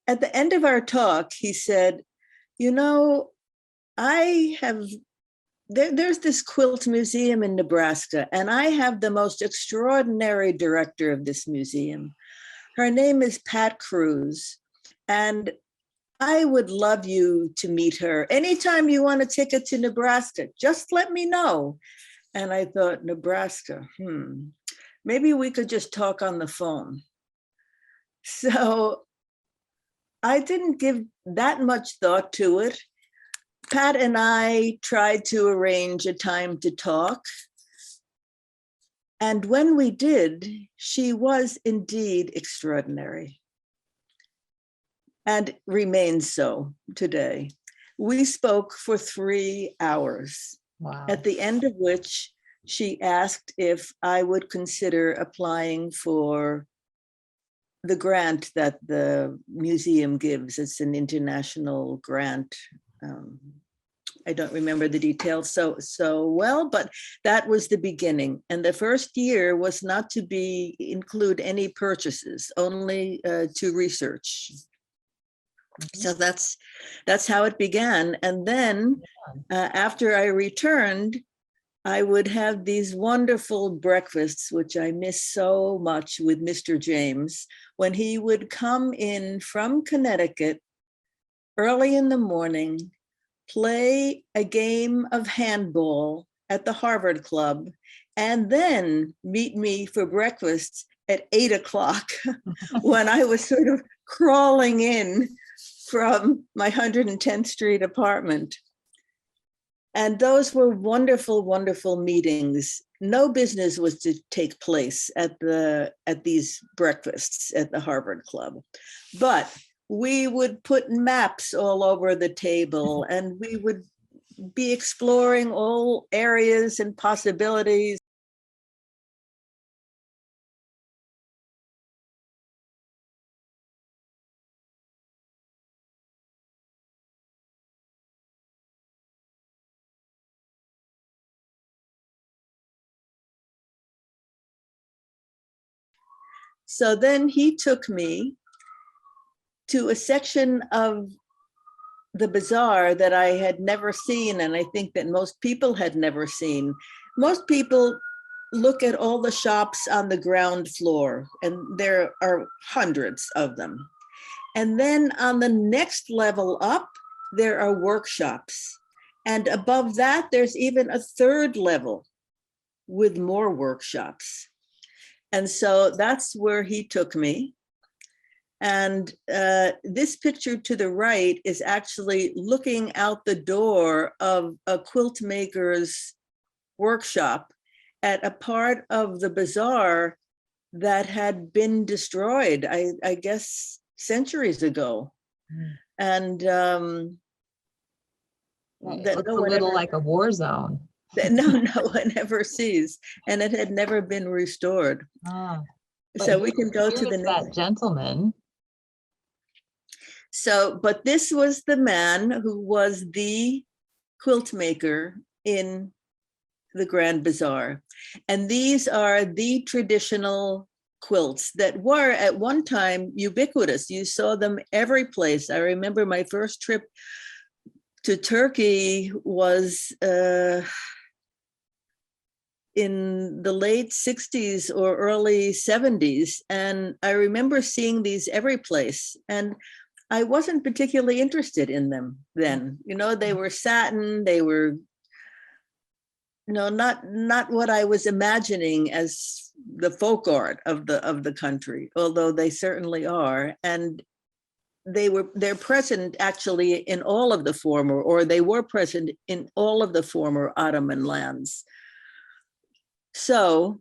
at the end of our talk, he said, you know, I have, there's this quilt museum in Nebraska, and I have the most extraordinary director of this museum. Her name is Pat Cruz, and I would love you to meet her. Anytime you want a ticket to Nebraska, just let me know. And I thought, Nebraska, maybe we could just talk on the phone. So I didn't give that much thought to it. Pat and I tried to arrange a time to talk. And when we did, she was indeed extraordinary and remains so today. We spoke for 3 hours, Wow. at the end of which she asked if I would consider applying for the grant that the museum gives. It's an international grant. I don't remember the details so well, but that was the beginning. And the first year was not to include any purchases, only to research. So that's how it began. And then after I returned, I would have these wonderful breakfasts, which I miss so much, with Mr. James, when he would come in from Connecticut early in the morning, play a game of handball at the Harvard Club, and then meet me for breakfast at 8 o'clock when I was sort of crawling in from my 110th Street apartment. And those were wonderful, wonderful meetings. No business was to take place at these breakfasts at the Harvard Club, but we would put maps all over the table, and we would be exploring all areas and possibilities. So then he took me to a section of the bazaar that I had never seen, and I think that most people had never seen. Most people look at all the shops on the ground floor, and there are hundreds of them. And then on the next level up, there are workshops. And above that, there's even a third level with more workshops. And so that's where he took me. And this picture to the right is actually looking out the door of a quilt maker's workshop at a part of the bazaar that had been destroyed, I guess, centuries ago. And it looks a little like a war zone. No one ever sees, and it had never been restored. So we can go to the next. That gentleman. So, but this was the man who was the quilt maker in the Grand Bazaar. And these are the traditional quilts that were at one time ubiquitous. You saw them every place. I remember my first trip to Turkey was in the late 60s or early 70s. And I remember seeing these every place. And I wasn't particularly interested in them then. You know, they were satin, they were, you know, not what I was imagining as the folk art of the country, although they certainly are. And they're present actually in all of the former, or they were present in all of the former Ottoman lands. So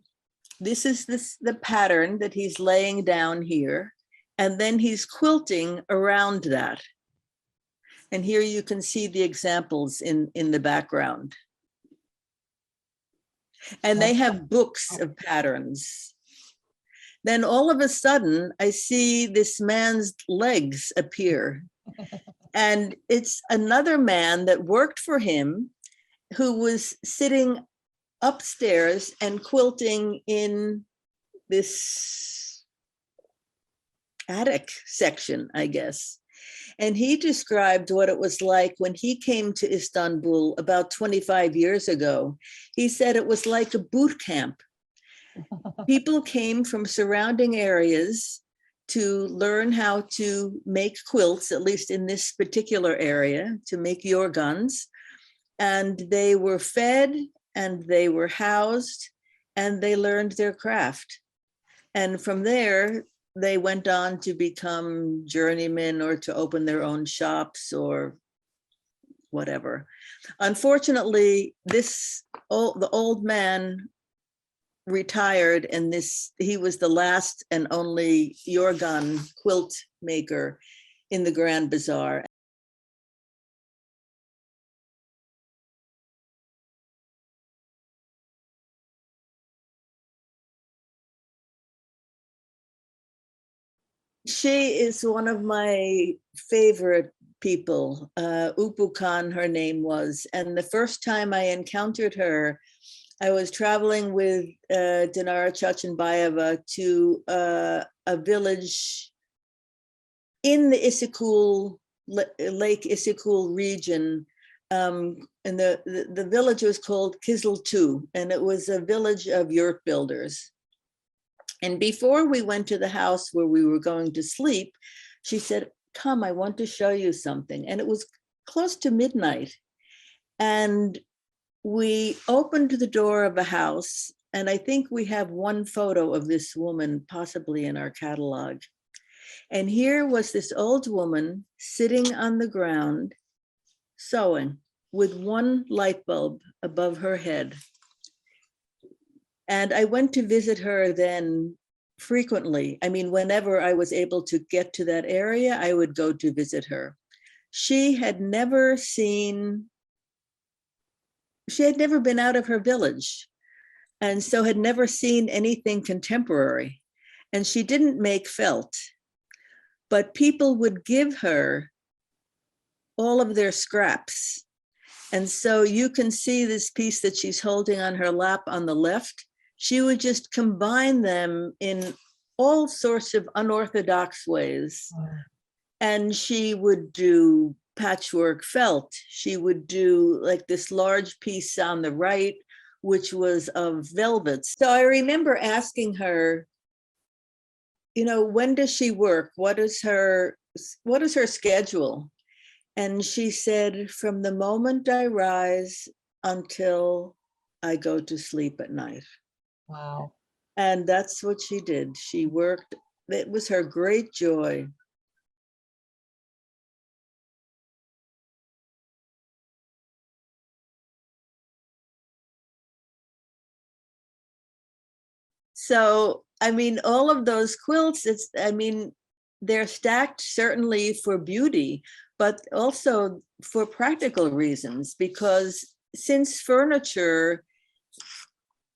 this is the pattern that he's laying down here, and then he's quilting around that. And here you can see the examples in the background. And they have books of patterns. Then all of a sudden, I see this man's legs appear. And it's another man that worked for him who was sitting upstairs and quilting in this attic section, I guess. And he described what it was like when he came to Istanbul about 25 years ago. He said it was like a boot camp. People came from surrounding areas to learn how to make quilts, at least in this particular area, to make yorgans. And they were fed and they were housed and they learned their craft. And from there, they went on to become journeymen or to open their own shops or whatever. Unfortunately, the old man retired, and he was the last and only yorgan quilt maker in the Grand Bazaar. She is one of my favorite people. Upu Khan, her name was. And the first time I encountered her, I was traveling with Dinara Chachinbayeva to a village in the Issyk-Kul, Lake Issyk-Kul region. And the village was called Kiziltu, and it was a village of yurt builders. And before we went to the house where we were going to sleep, she said, "Come, I want to show you something." And it was close to midnight. And we opened the door of a house, and I think we have one photo of this woman possibly in our catalog. And here was this old woman sitting on the ground, sewing with one light bulb above her head. And I went to visit her then frequently. I mean, whenever I was able to get to that area, I would go to visit her. She had never been out of her village, and so had never seen anything contemporary. And she didn't make felt, but people would give her all of their scraps. And so you can see this piece that she's holding on her lap on the left. She would just combine them in all sorts of unorthodox ways. And she would do patchwork felt. She would do like this large piece on the right, which was of velvets. So I remember asking her, when does she work? What is her schedule? And she said, from the moment I rise until I go to sleep at night. Wow. And that's what she did. She worked. It was her great joy. So, I mean, all of those quilts, they're stacked certainly for beauty, but also for practical reasons, because since furniture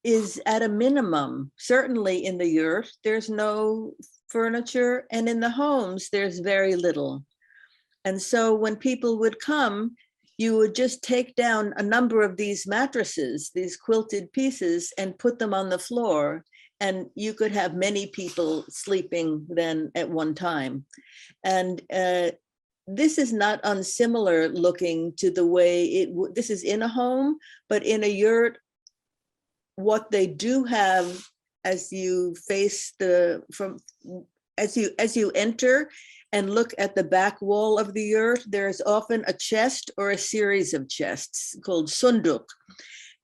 is at a minimum, certainly in the yurt, there's no furniture, and in the homes, there's very little. And so when people would come, you would just take down a number of these mattresses, these quilted pieces, and put them on the floor. And you could have many people sleeping then at one time. And this is not unsimilar looking to the way this is in a home, but in a yurt, what they do have as you face as you enter and look at the back wall of the yurt, there's often a chest or a series of chests called sunduk.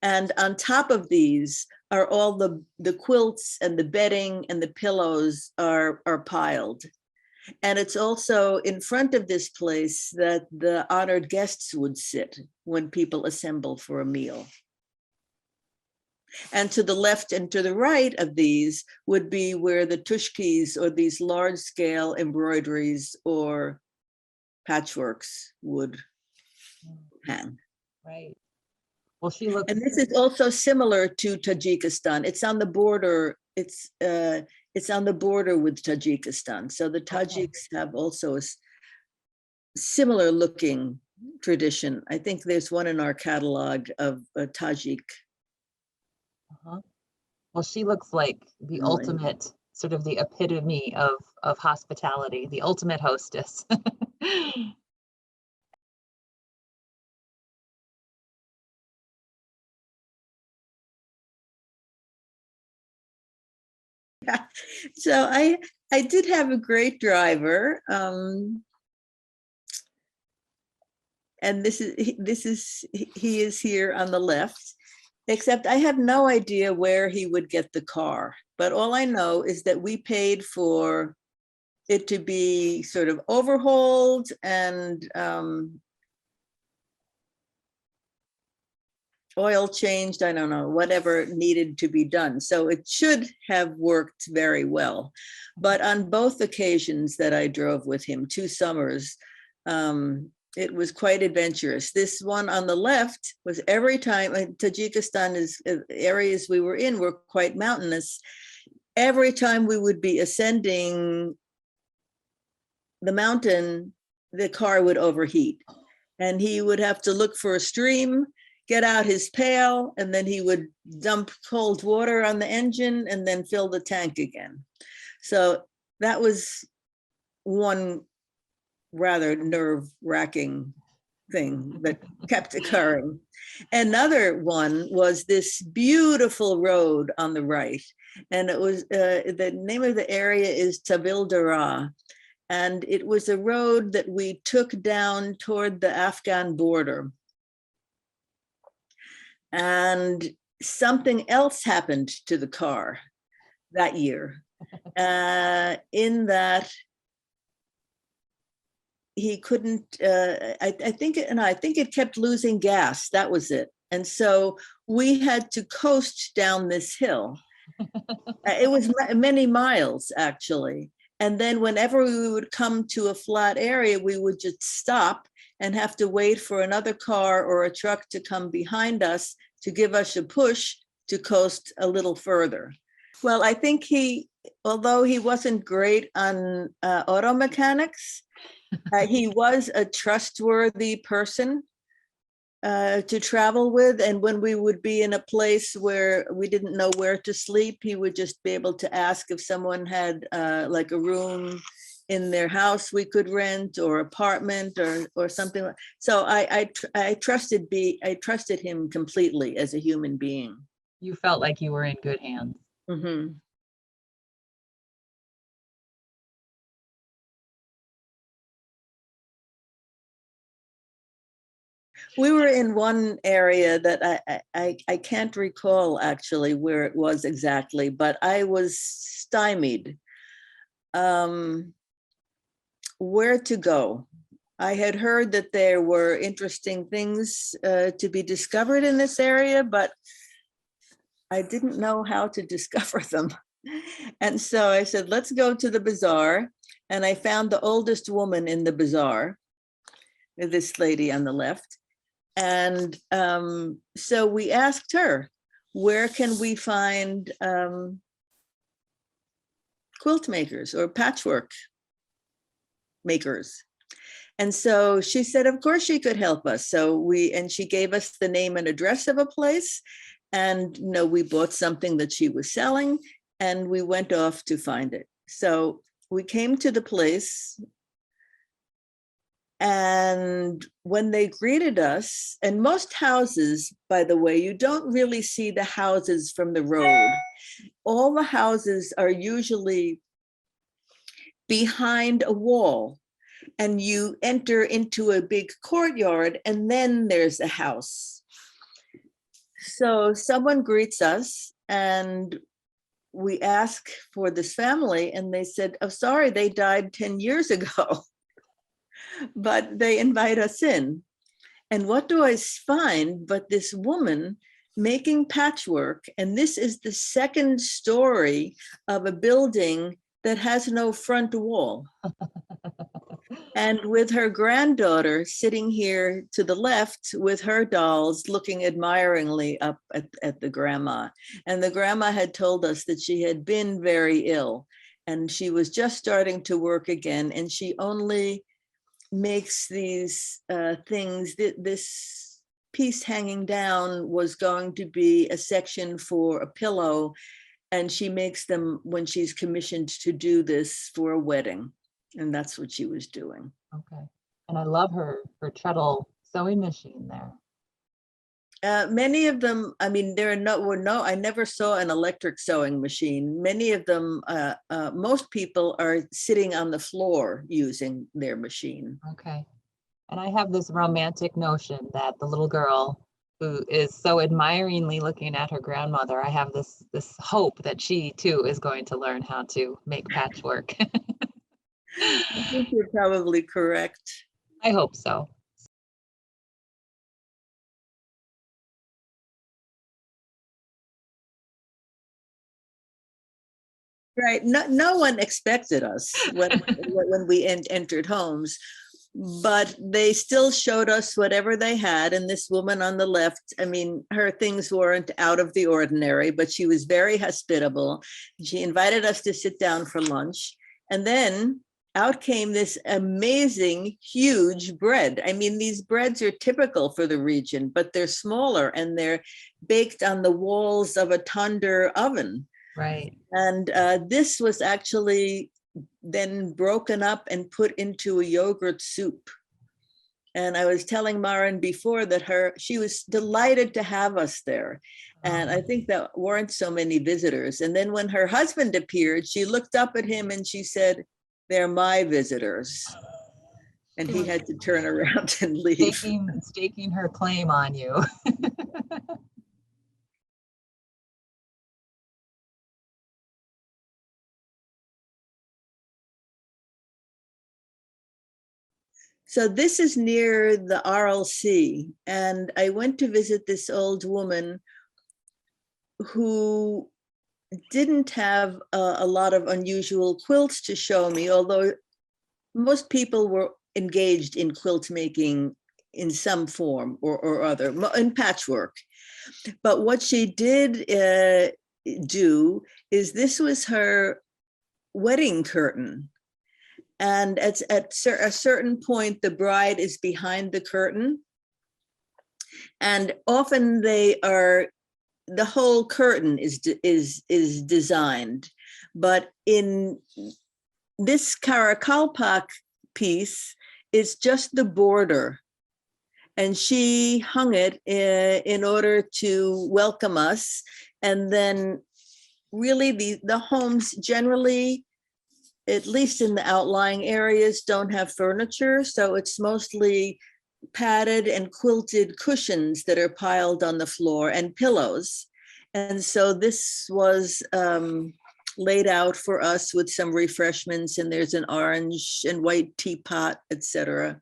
And on top of these are all the quilts and the bedding and the pillows are piled. And it's also in front of this place that the honored guests would sit when people assemble for a meal. And to the left and to the right of these would be where the tushkis, or these large scale embroideries or patchworks, would hang. Right. Well, she looks. And this is also similar to Tajikistan. It's on the border. It's on the border with Tajikistan. So the Tajiks have also a similar looking tradition. I think there's one in our catalog of a Tajik. Well, she looks like the ultimate sort of the epitome of hospitality, the ultimate hostess. So I did have a great driver. And he is here on the left, except I have no idea where he would get the car. But all I know is that we paid for it to be sort of overhauled and oil changed, I don't know, whatever needed to be done. So it should have worked very well. But on both occasions that I drove with him, 2 summers, it was quite adventurous. This one on the left was every time, Tajikistan is areas we were in were quite mountainous. Every time we would be ascending the mountain, the car would overheat. And he would have to look for a stream, get out his pail, and then he would dump cold water on the engine and then fill the tank again. So that was one rather nerve-wracking thing that kept occurring. Another one was this beautiful road on the right. And it was, the name of the area is Tabil Dara. And it was a road that we took down toward the Afghan border. And something else happened to the car that year, in that he couldn't, I think it kept losing gas. That was it. And so we had to coast down this hill. It was many miles, actually. And then whenever we would come to a flat area, we would just stop and have to wait for another car or a truck to come behind us to give us a push to coast a little further. Well, I think although he wasn't great on auto mechanics, he was a trustworthy person to travel with. And when we would be in a place where we didn't know where to sleep, he would just be able to ask if someone had like a room in their house we could rent, or apartment, or something. So I trusted him completely as a human being. You felt like you were in good hands. Mm-hmm. We were in one area that I can't recall actually where it was exactly, but I was stymied. Where to go? I had heard that there were interesting things to be discovered in this area, but I didn't know how to discover them. And so I said, let's go to the bazaar. And I found the oldest woman in the bazaar, this lady on the left. And so we asked her, where can we find quilt makers or patchwork makers? And so she said, of course she could help us. So she gave us the name and address of a place. And we bought something that she was selling, and we went off to find it. So we came to the place, and when they greeted us, and most houses, by the way, you don't really see the houses from the road. All the houses are usually behind a wall, and you enter into a big courtyard, and then there's a house. So someone greets us, and we ask for this family, and they said, oh, sorry, they died 10 years ago. But they invite us in. And what do I find but this woman making patchwork? And this is the second story of a building that has no front wall. And with her granddaughter sitting here to the left with her dolls, looking admiringly up at the grandma. And the grandma had told us that she had been very ill, and she was just starting to work again. And she only makes these things. This piece hanging down was going to be a section for a pillow. And she makes them when she's commissioned to do this for a wedding. And that's what she was doing. Okay. And I love her treadle sewing machine there. Many of them, I mean, I never saw an electric sewing machine. Many of them, most people are sitting on the floor using their machine. Okay. And I have this romantic notion that the little girl who is so admiringly looking at her grandmother, I have this hope that she too is going to learn how to make patchwork. I think you're probably correct. I hope so. Right. No one expected us when we entered homes, but they still showed us whatever they had. And this woman on the left, I mean, her things weren't out of the ordinary, but she was very hospitable. She invited us to sit down for lunch. And then out came this amazing, huge bread. I mean, these breads are typical for the region, but they're smaller and they're baked on the walls of a tandoor oven. Right. And this was actually then broken up and put into a yogurt soup. And I was telling Marin before that she was delighted to have us there. And I think there weren't so many visitors. And then when her husband appeared, she looked up at him and she said, "They're my visitors." And he had to turn around and leave. Staking her claim on you. So this is near the Aral Sea, and I went to visit this old woman who didn't have a lot of unusual quilts to show me, although most people were engaged in quilt making in some form or other, in patchwork. But what she did do is this was her wedding curtain. And at a certain point, the bride is behind the curtain. And often the whole curtain is designed. But in this Karakalpak piece, it's just the border. And she hung it in order to welcome us. And then really the homes generally, at least in the outlying areas, don't have furniture. So it's mostly padded and quilted cushions that are piled on the floor and pillows. And so this was laid out for us with some refreshments, and there's an orange and white teapot, etc.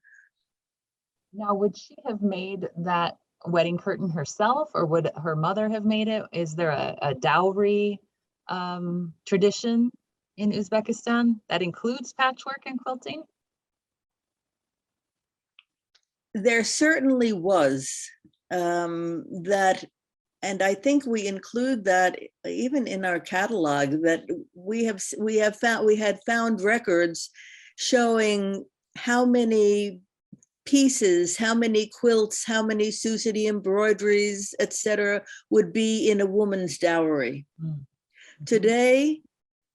Now, would she have made that wedding curtain herself, or would her mother have made it? Is there a dowry tradition in Uzbekistan that includes patchwork and quilting? There certainly was that, and I think we include that even in our catalog, that we had found records showing how many pieces, how many quilts, how many Susidi embroideries, etc., would be in a woman's dowry. Mm-hmm. Today,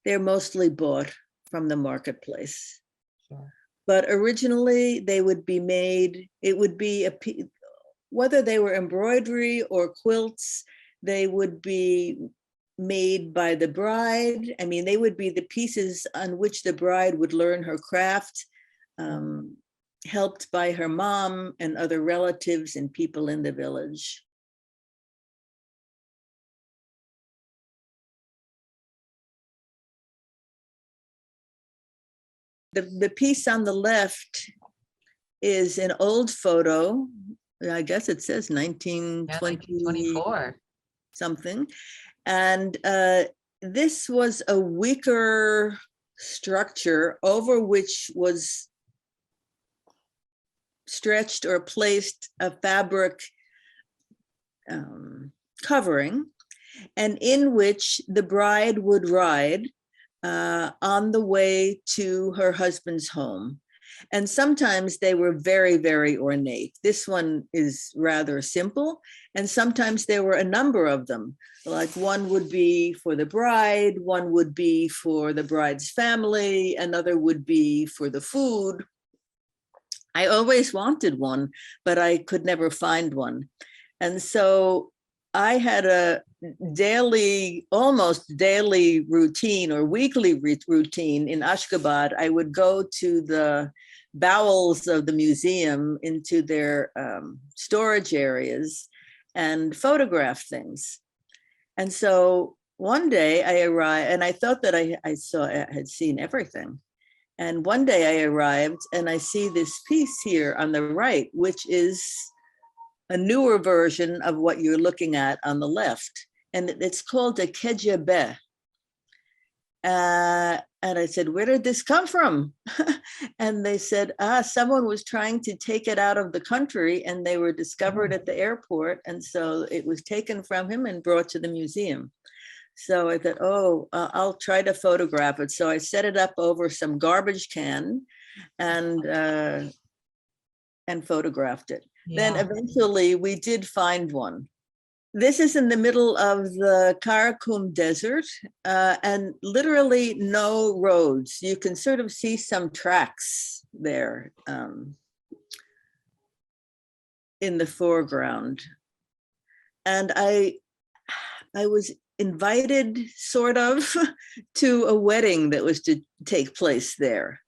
they're mostly bought from the marketplace. Sure. But originally they would be made, it would be whether they were embroidery or quilts, they would be made by the bride. I mean, they would be the pieces on which the bride would learn her craft, helped by her mom and other relatives and people in the village. The piece on the left is an old photo. I guess it says 1924 something. And this was a wicker structure over which was stretched or placed a fabric covering, and in which the bride would ride on the way to her husband's home. And sometimes they were very, very ornate. This one is rather simple. And sometimes there were a number of them. Like one would be for the bride, one would be for the bride's family, another would be for the food. I always wanted one, but I could never find one. And so I had a daily, almost daily routine or weekly routine in Ashgabat. I would go to the bowels of the museum into their storage areas and photograph things. And so one day I arrived, and I thought that I had seen everything. And one day I arrived and I see this piece here on the right, which is a newer version of what you're looking at on the left. And it's called a kejebe. And I said, where did this come from? And they said, someone was trying to take it out of the country and they were discovered at the airport. And so it was taken from him and brought to the museum. So I thought, I'll try to photograph it. So I set it up over some garbage can and photographed it. Yeah. Then eventually we did find one. This is in the middle of the Karakum Desert and literally no roads. You can sort of see some tracks there in the foreground. And I was invited sort of to a wedding that was to take place there.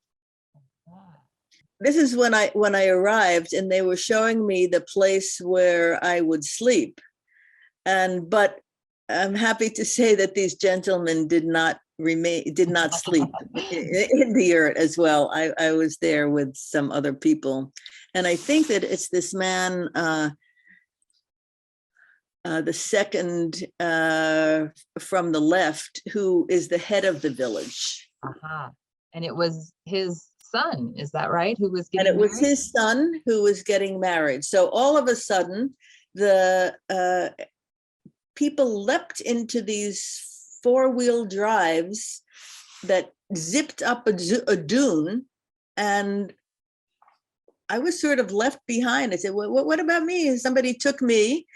This is when I arrived and they were showing me the place where I would sleep. But I'm happy to say that these gentlemen did not sleep in the yurt as well. I was there with some other people. And I think that it's this man, the second from the left, who is the head of the village. And it was his son, is that right? Who was getting married? And it was his son who was getting married. So all of a sudden, the people leapt into these four-wheel drives that zipped up a dune, and I was sort of left behind. I said, what about me? Somebody took me,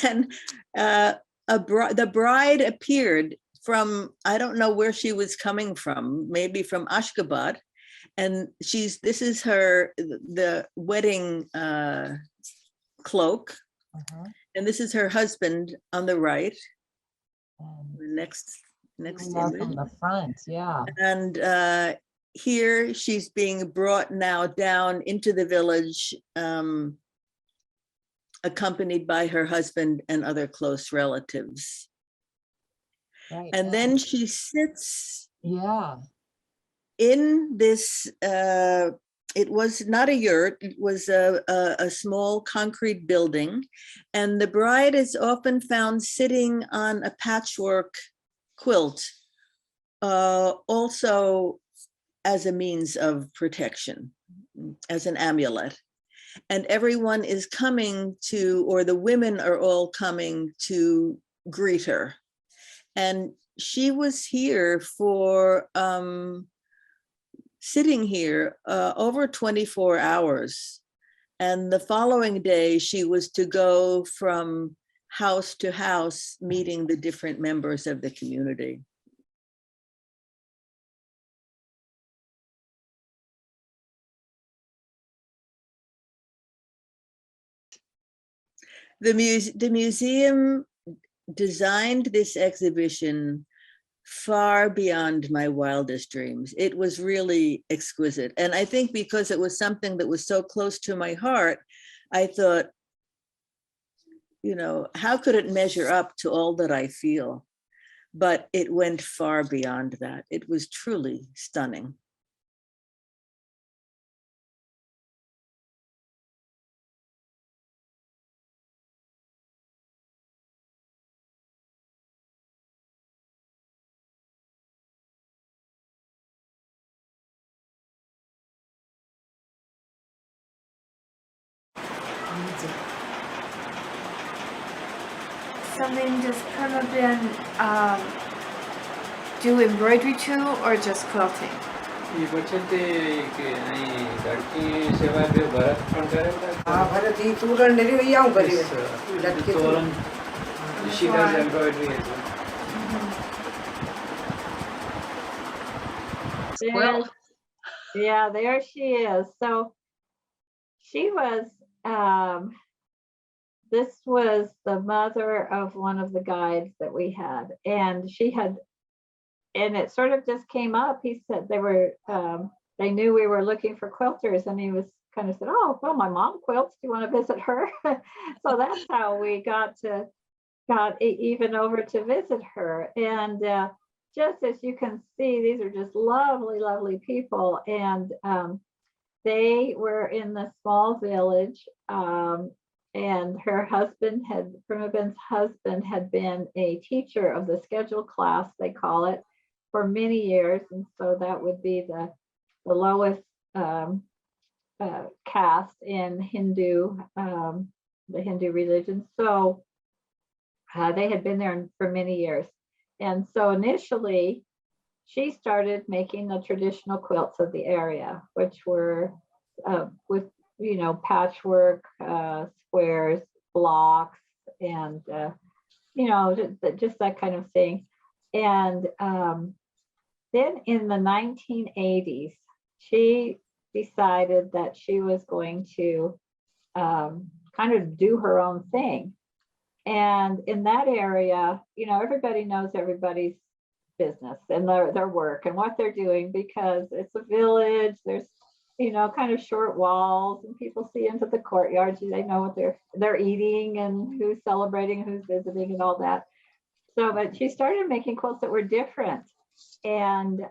and the bride appeared from, I don't know where she was coming from, maybe from Ashgabat. And this is the wedding cloak. And this is her husband on the right. The next image. From the front, yeah. And here she's being brought now down into the village, accompanied by her husband and other close relatives. Right. And then she sits in this, it was not a yurt, it was a small concrete building. And the bride is often found sitting on a patchwork quilt, also as a means of protection, as an amulet. And everyone is coming to, or the women are all coming to greet her. And she was here for, sitting here over 24 hours. And the following day, she was to go from house to house, meeting the different members of the community. The museum designed this exhibition far beyond my wildest dreams. It was really exquisite. And I think because it was something that was so close to my heart, I thought, how could it measure up to all that I feel? But it went far beyond that. It was truly stunning. Something just kind of been do embroidery too, or just quilting? ये बच्चे के नहीं लड़की सेवा भी भरत पण करे हाँ भरत ही तू रण नहीं हुई आऊँ करी लड़की तोरण she does embroidery as well. Quilt. Yeah, there she is. So she was, this was the mother of one of the guides that we had. And she had, and it sort of just came up. He said they were, they knew we were looking for quilters, and he was kind of said, oh, well, my mom quilts. Do you want to visit her? So that's how we got even over to visit her. And just as you can see, these are just lovely, lovely people. And they were in the small village, and her husband Primoben's husband had been a teacher of the scheduled class, they call it, for many years. And so that would be the lowest caste in Hindu, the Hindu religion. So they had been there for many years. And so initially, she started making the traditional quilts of the area, which were with, you know, patchwork, squares, blocks, and, you know, just that kind of thing. And then in the 1980s, she decided that she was going to kind of do her own thing. And in that area, you know, everybody knows everybody's business and their work and what they're doing, because it's a village. There's, you know, kind of short walls, and people see into the courtyards. They know what they're eating and who's celebrating, who's visiting, and all that. So, but she started making quilts that were different. And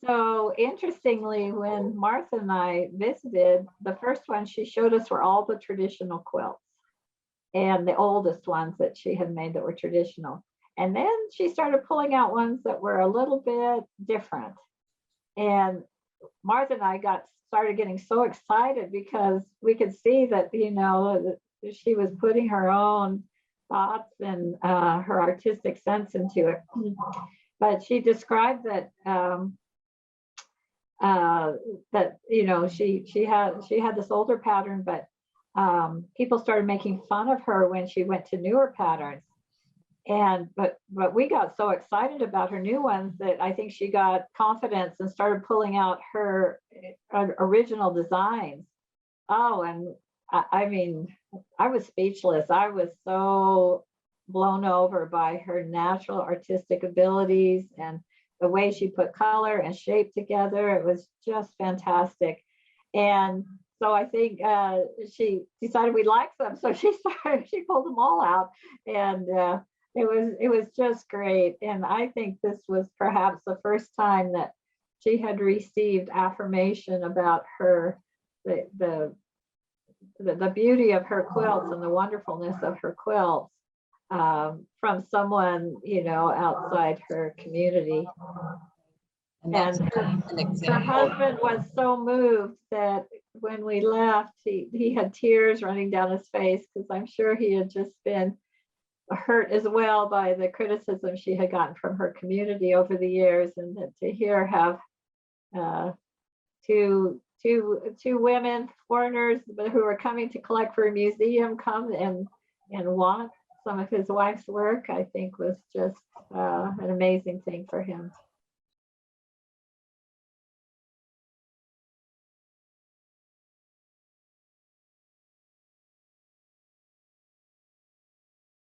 so interestingly, when Martha and I visited, the first one she showed us were all the traditional quilts, and the oldest ones that she had made that were traditional. And then she started pulling out ones that were a little bit different. And Martha and I started getting so excited because we could see that, you know, that she was putting her own thoughts and her artistic sense into it. But she described that that, you know, she had this older pattern, but people started making fun of her when she went to newer patterns. And but we got so excited about her new ones that I think she got confidence and started pulling out her original designs. Oh, and I mean, I was speechless. I was so blown over by her natural artistic abilities and the way she put color and shape together. It was just fantastic. And so I think she decided we liked them. So she pulled them all out, and it was just great. And I think this was perhaps the first time that she had received affirmation about her, the beauty of her quilts and the wonderfulness of her quilts from someone, you know, outside her community. And that's And an her example. husband was so moved that when we left, he had tears running down his face, because I'm sure he had just been hurt as well by the criticism she had gotten from her community over the years. And to hear have two women, foreigners who were coming to collect for a museum, come and want some of his wife's work, I think was just an amazing thing for him.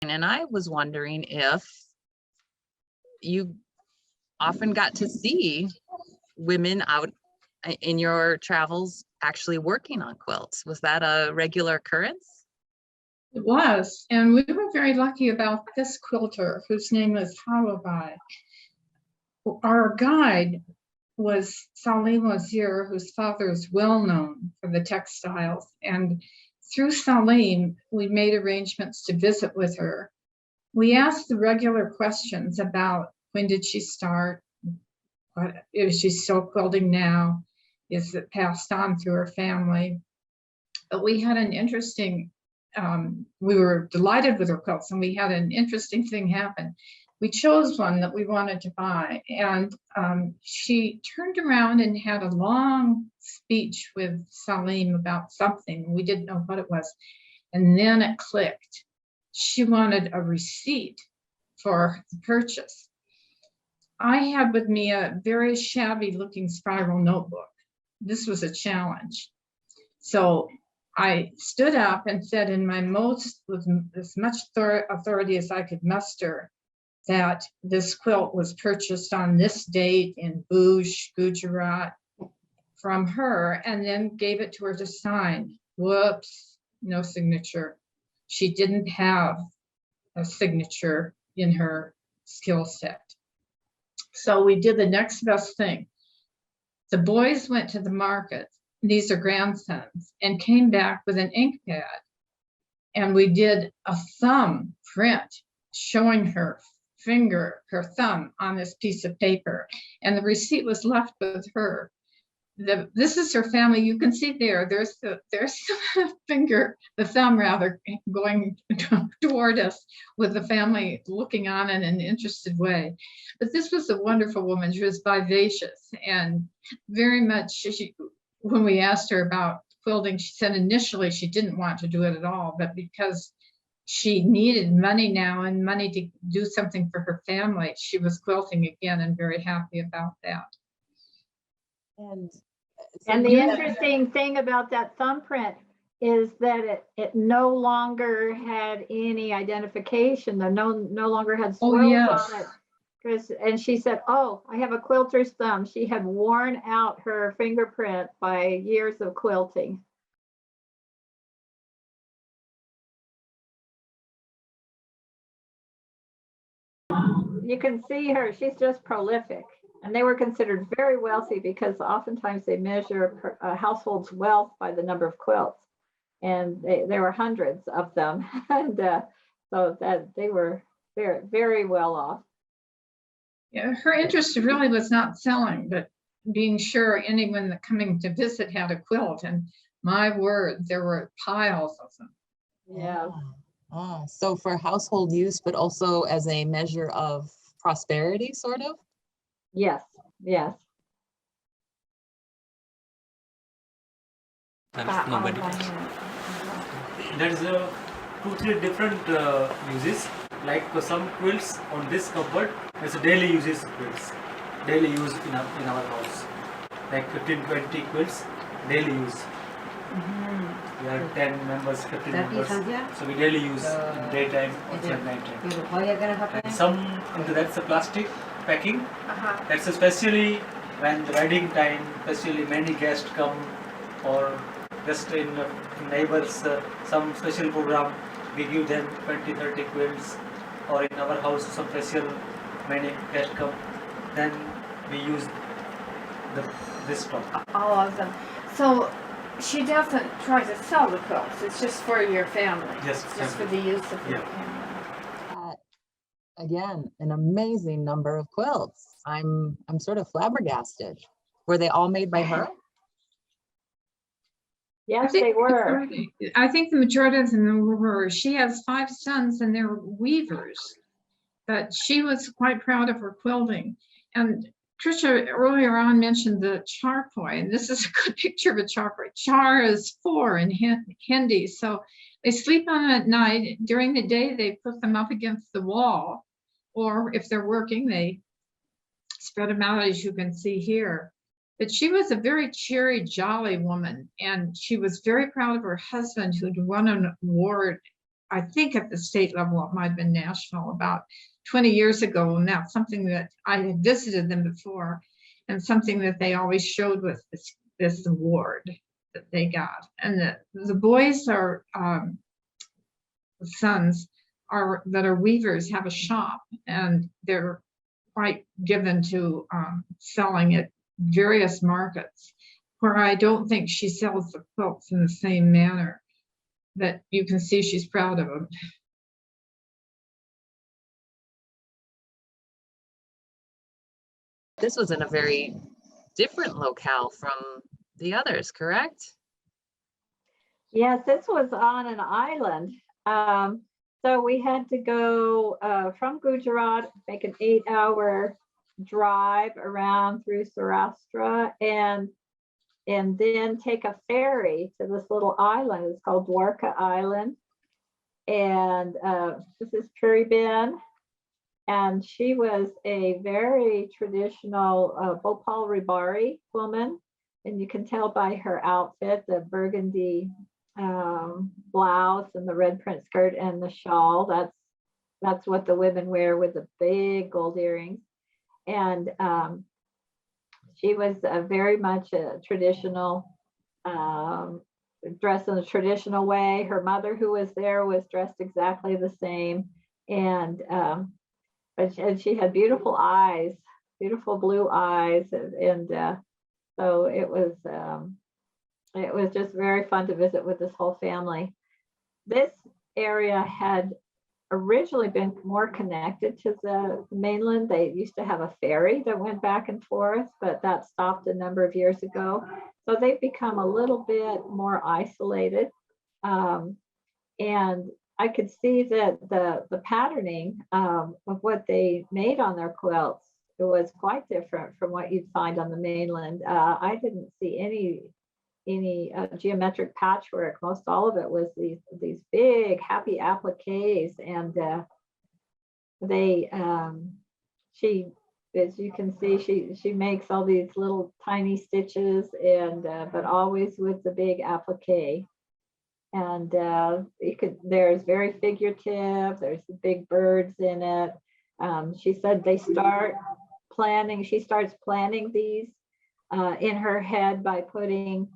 And I was wondering if you often got to see women out in your travels actually working on quilts. Was that a regular occurrence? It was, and we were very lucky about this quilter whose name is Halabai. Our guide was Salim Wazir, whose father is well known for the textiles, and through Salim, we made arrangements to visit with her. We asked the regular questions about when did she start, what, is she still quilting now, is it passed on through her family? But we had an interesting, we were delighted with her quilts, and we had an interesting thing happen. we chose one that we wanted to buy. And she turned around and had a long speech with Salim about something. We didn't know what it was. And then it clicked. She wanted a receipt for the purchase. I had with me a very shabby looking spiral notebook. This was a challenge. So I stood up and said in my most, with as much authority as I could muster, that this quilt was purchased on this date in Bhuj, Gujarat, from her, and then gave it to her to sign. Whoops, no signature. She didn't have a signature in her skill set. So we did the next best thing. The boys went to the market, these are grandsons, and came back with an ink pad. And we did a thumb print showing her finger, her thumb on this piece of paper. And the receipt was left with her. This is her family. You can see there's the finger, the thumb rather, going toward us with the family looking on in an interested way. But this was a wonderful woman. She was vivacious and very much, when we asked her about quilting, she said initially she didn't want to do it at all, but because she needed money now and money to do something for her family, she was quilting again and very happy about that. And the interesting thing about that thumbprint is that it no longer had any identification, though no longer had swirls on it. And she said, oh, I have a quilter's thumb. She had worn out her fingerprint by years of quilting. You can see her, she's just prolific. And they were considered very wealthy because oftentimes they measure a household's wealth by the number of quilts. And there were hundreds of them. And so that they were very, very well off. Yeah, her interest really was not selling, but being sure anyone that coming to visit had a quilt. And my word, there were piles of them. Yeah. So for household use, but also as a measure of prosperity, sort of? Yes, yes. Nobody. There is 2-3 different uses. Like some quilts on this cupboard, there's a daily uses quilts. Daily use in our house. Like 15-20 quilts, daily use. We are 10 members, 15 members. So we daily use in daytime or nighttime. And some into that's a plastic packing. That's especially when the wedding time, especially many guests come, or just in neighbors, some special program, we give them 20-30 quilts, or in our house some special many guests come, then we use this stock. All of them. So she doesn't try to sell the quilts, it's just for your family. Yes, It's just for the use of your Yeah. family. Again, an amazing number of quilts. I'm sort of flabbergasted. Were they all made by her? Yes, they were. I think the majority of them were. She has 5 sons and they're weavers, but she was quite proud of her quilting. And Patricia earlier on mentioned the charpoy, and this is a good picture of a charpoy. Char is 4 in Hindi, so they sleep on them at night. During the day, they put them up against the wall, or if they're working, they spread them out, as you can see here. But she was a very cheery, jolly woman, and she was very proud of her husband, who'd won an award, I think at the state level, it might have been national, about 20 years ago. And that's something that I had visited them before, and something that they always showed with this award that they got. And the boys are, the sons are that are weavers, have a shop, and they're quite given to selling at various markets, where I don't think she sells the quilts in the same manner, but you can see she's proud of them. This was in a very different locale from the others, correct? Yes, this was on an island. So we had to go from Gujarat, make an 8-hour drive around through Saurashtra and then take a ferry to this little island. It's called Dwarka Island. And this is Puri-Ben. And she was a very traditional Bhopal Ribari woman. And you can tell by her outfit, the burgundy blouse and the red print skirt and the shawl. That's what the women wear with the big gold earrings. And she was very much a traditional, dressed in a traditional way. Her mother, who was there, was dressed exactly the same. And but she had beautiful eyes, beautiful blue eyes, and so it was just very fun to visit with this whole family. This area had originally been more connected to the mainland. They used to have a ferry that went back and forth, but that stopped a number of years ago. So they've become a little bit more isolated. And I could see that the patterning of what they made on their quilts, it was quite different from what you'd find on the mainland. I didn't see any geometric patchwork. Most all of it was these big happy appliques, and she, as you can see, she makes all these little tiny stitches, and but always with the big applique. And there's very figurative, there's the big birds in it. She said she starts planning these in her head by putting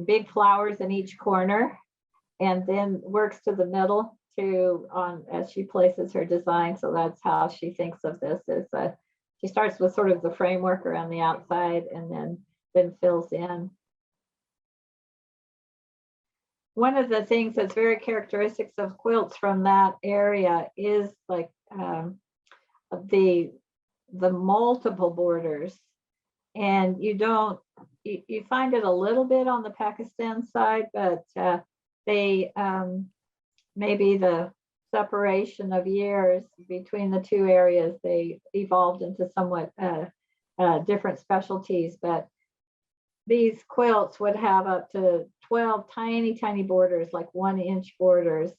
big flowers in each corner, and then works to the middle as she places her design. So that's how she thinks of this, is she starts with sort of the framework around the outside and then fills in. One of the things that's very characteristics of quilts from that area is like the multiple borders, and you find it a little bit on the Pakistan side, but they maybe the separation of years between the two areas, they evolved into somewhat different specialties. But these quilts would have up to 12 tiny borders, like 1-inch borders.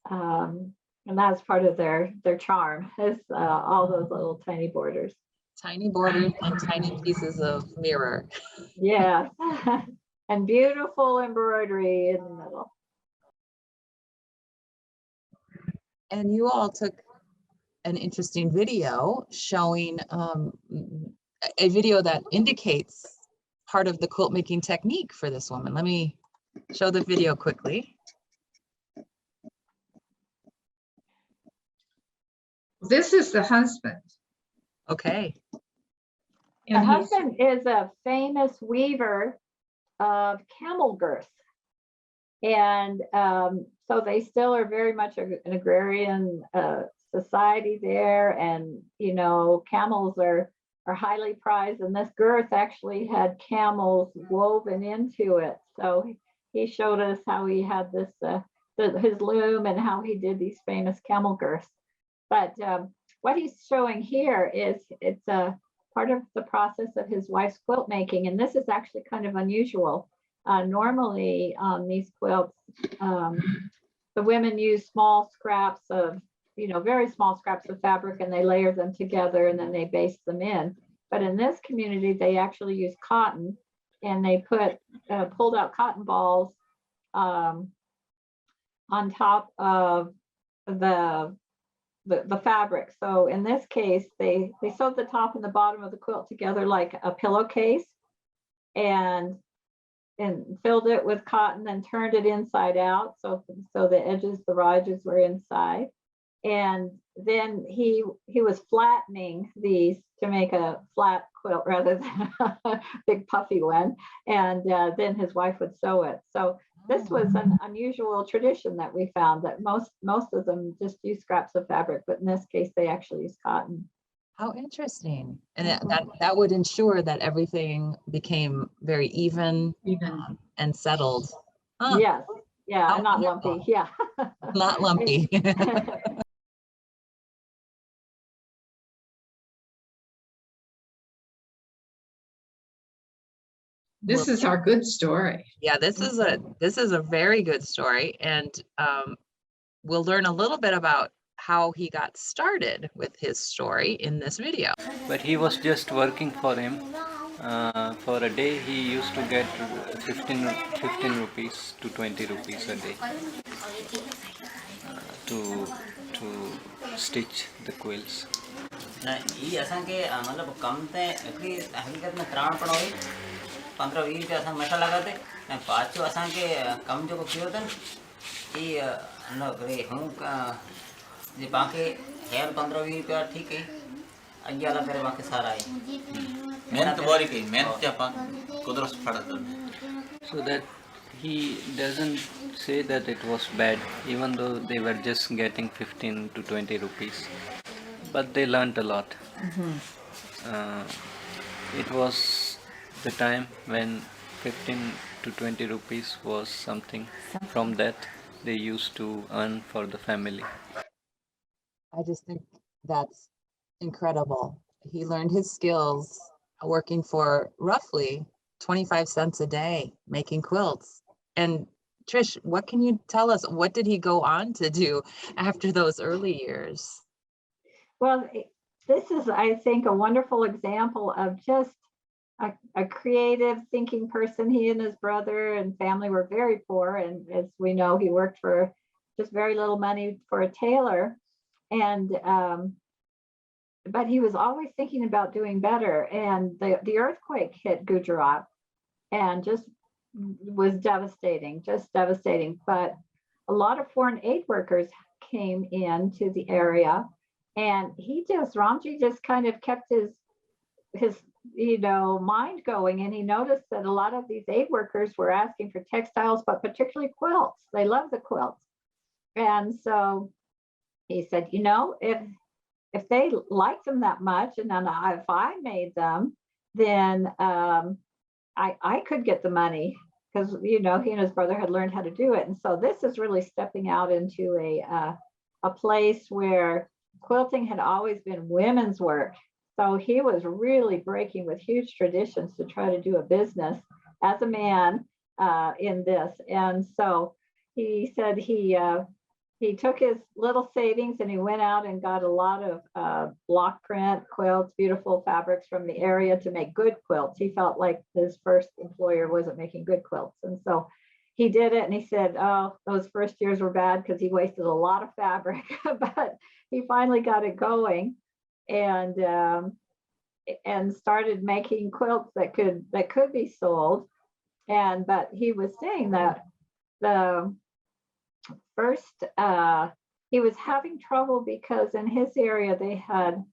And that's part of their charm, is all those little tiny borders. Tiny borders and tiny pieces of mirror. Yeah, and beautiful embroidery in the middle. And you all took an interesting video showing a video that indicates part of the quilt making technique for this woman. Let me show the video quickly. This is the husband. Okay. The husband is a famous weaver of camel girth. And so they still are very much an agrarian society there. And, camels are highly prized. And this girth actually had camels woven into it. So he showed us how he had this, his loom, and how he did these famous camel girths. But what he's showing here is it's a part of the process of his wife's quilt making. And this is actually kind of unusual. Normally on these quilts, the women use small scraps of, very small scraps of fabric, and they layer them together and then they baste them in. But in this community, they actually use cotton, and they put pulled out cotton balls on top of the fabric. So in this case, they sewed the top and the bottom of the quilt together like a pillowcase, and filled it with cotton and turned it inside out. So the edges, the raw edges were inside. And then he was flattening these to make a flat quilt rather than a big puffy one. And then his wife would sew it. So this was an unusual tradition that we found, that most of them just use scraps of fabric, but in this case, they actually use cotton. How interesting. And that would ensure that everything became very even and settled. Huh. Yes, Yeah, Oh, and not wonderful. lumpy, yeah. Not lumpy. This is our good story. Yeah, this is a very good story, and we'll learn a little bit about how he got started with his story in this video. But he was just working for him. For a day he used to get 15 rupees to 20 rupees a day to stitch the quilts. न ये असांखे मतलब कम ते हिकिड़ी हकीकत में कराइणो पवंदो हुई 15-20 रुपया असां हमेशह लॻाते ऐं पाछो असांखे कमु जेको कयो अथनि ई न करे हूं जे पाणखे हींअर 15-20 रुपया ठीकु आहे अॻियां हला करे पाणखे सारा आहे महिनत वारी कई महिनत जा पाण कुदरत फड़ अथनि. So that he doesn't say that it was bad, even though they were just getting 15 to 20 rupees. But they learnt a lot. It was the time when 15 to 20 rupees was something. From that, they used to earn for the family. I just think that's incredible. He learned his skills working for roughly 25 cents a day, making quilts. And Trish, what can you tell us? What did he go on to do after those early years? Well, this is, I think, a wonderful example of just a creative thinking person. He and his brother and family were very poor. And as we know, he worked for just very little money for a tailor. And, but he was always thinking about doing better. And the earthquake hit Gujarat and just was devastating, just devastating. But a lot of foreign aid workers came into the area. And Ramji just kind of kept his mind going. And he noticed that a lot of these aid workers were asking for textiles, but particularly quilts. They love the quilts. And so he said, if they like them that much, and then if I made them, then I could get the money, because, he and his brother had learned how to do it. And so this is really stepping out into a place where quilting had always been women's work. So he was really breaking with huge traditions to try to do a business as a man in this. And so he said he took his little savings and he went out and got a lot of block print quilts, beautiful fabrics from the area to make good quilts. He felt like his first employer wasn't making good quilts. And so he did it, and he said, oh, those first years were bad because he wasted a lot of fabric, but he finally got it going and started making quilts that could be sold. But he was saying that the first, he was having trouble because in his area, they had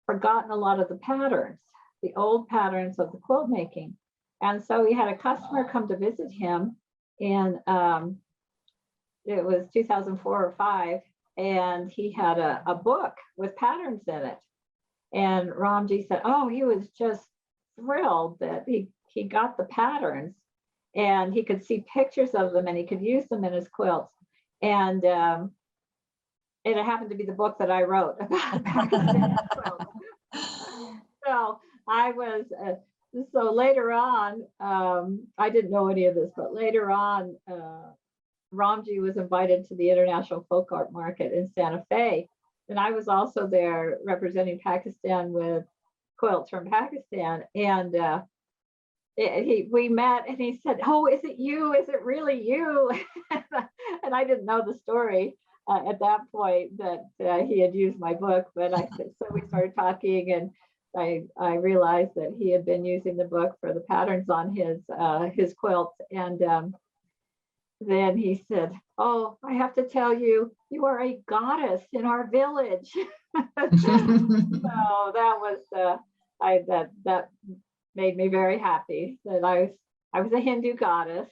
forgotten a lot of the patterns, the old patterns of the quilt making. And so he had a customer come to visit him in, it was 2004 or 5, and he had a book with patterns in it. And Ramji said, oh, he was just thrilled that he got the patterns and he could see pictures of them and he could use them in his quilts. And it happened to be the book that I wrote about Pakistan quilts. So I was, so later on, I didn't know any of this, but later on, Ramji was invited to the International Folk Art Market in Santa Fe. And I was also there representing Pakistan with quilts from Pakistan. And we met and he said, oh, is it you? Is it really you? And I didn't know the story at that point that he had used my book, but so we started talking and I realized that he had been using the book for the patterns on his quilts. And then he said, oh, I have to tell you, you are a goddess in our village. So that was, that made me very happy that I was a Hindu goddess.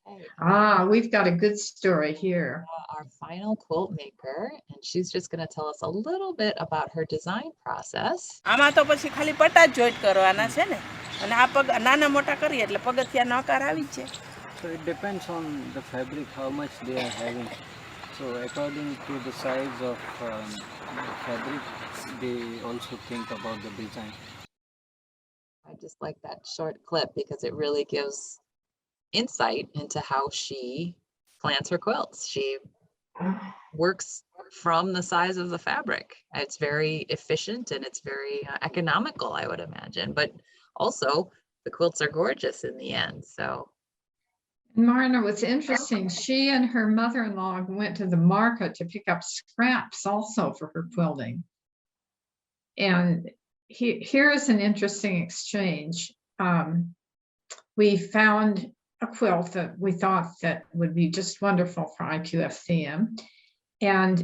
Okay, We've got a good story here. our final quilt maker, and she's just going to tell us a little bit about her design process. આમાં તો પછી ખાલી પટ્ટા જ joint કરવાના છે ને અને આ પગ નાના મોટા કરીએ એટલે પગથિયાનો આકાર આવી જ જાય. So it depends on the fabric, how much they are having. So according to the size of the fabric, they also think about the design. I just like that short clip because it really gives insight into how she plans her quilts. She works from the size of the fabric. It's very efficient and it's very economical, I would imagine. But also, the quilts are gorgeous in the end. So, Marna, what's interesting, she and her mother-in-law went to the market to pick up scraps also for her quilting. And here is an interesting exchange. We found a quilt that we thought that would be just wonderful for IQFCM. And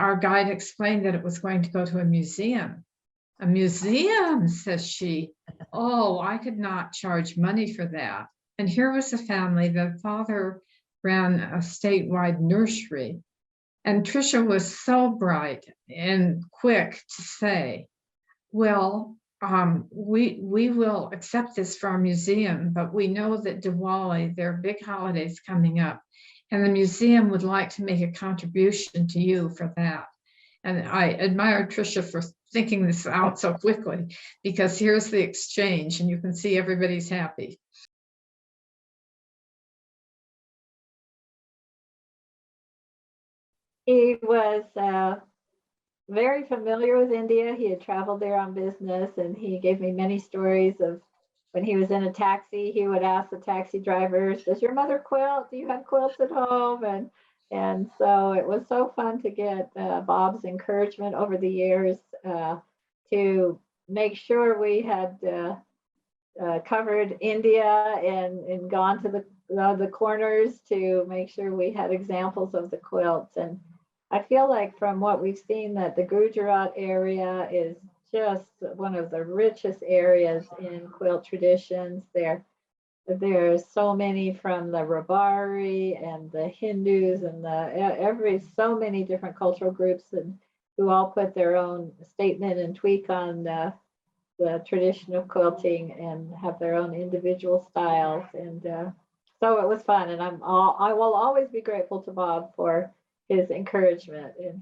our guide explained that it was going to go to a museum. A museum, says she. Oh, I could not charge money for that. And here was a family, the father ran a statewide nursery. And Tricia was so bright and quick to say, well, we will accept this for our museum, but we know that Diwali, there are big holidays coming up, and the museum would like to make a contribution to you for that. And I admire Tricia for thinking this out so quickly, because here's the exchange, and you can see everybody's happy. He was very familiar with India. He had traveled there on business, and he gave me many stories of when he was in a taxi, he would ask the taxi drivers, does your mother quilt? Do you have quilts at home? And so it was so fun to get Bob's encouragement over the years to make sure we had covered India and gone to the corners to make sure we had examples of the quilts. And I feel like from what we've seen that the Gujarat area is just one of the richest areas in quilt traditions. There's so many from the Rabari and the Hindus and so many different cultural groups and who all put their own statement and tweak on the tradition of quilting and have their own individual styles. And so it was fun. And I will always be grateful to Bob for his encouragement and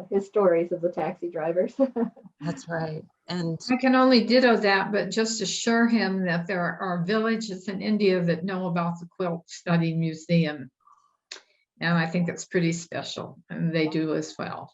his stories of the taxi drivers. that's right. And I can only ditto that, but just assure him that there are villages in India that know about the Quilt Study Museum. And I think it's pretty special, and they do as well.